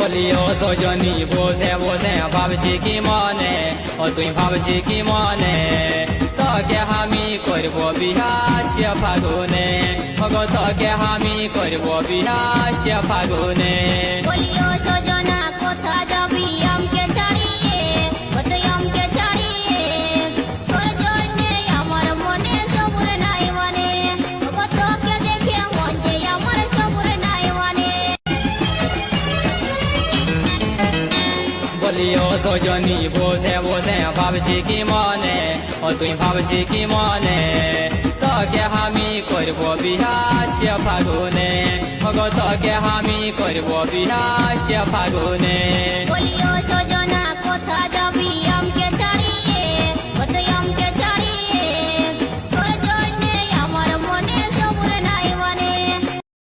বলিও সজনী বসে বসে ভাবছি কি মনে, ও তুই ভাবছি কি মনে, তোকে আমি করব বিহা সে ফাগুনে, ওগো তোকে আমি করব বিহা সে ফাগুনে। বলিও সজনা কোথা যাবি আমকে ছাড়িয়ে, ও তুই আমকে ছাড়িয়ে, তোর জন্যে আমার মনে সবুর নাই মানে, ওগো তোকে দেখে মন যে আমার সবুর নাই মানে। বলিও সজনী বসে বসে ভাবছি কি মনে, ও তুই ভাবছি কি মনে, তোকে আমি করব বিহা সে ফাগুনে, ওগো তোকে আমি করব বিহা সে ফাগুনে। বলিও সজনা কোথা যাবি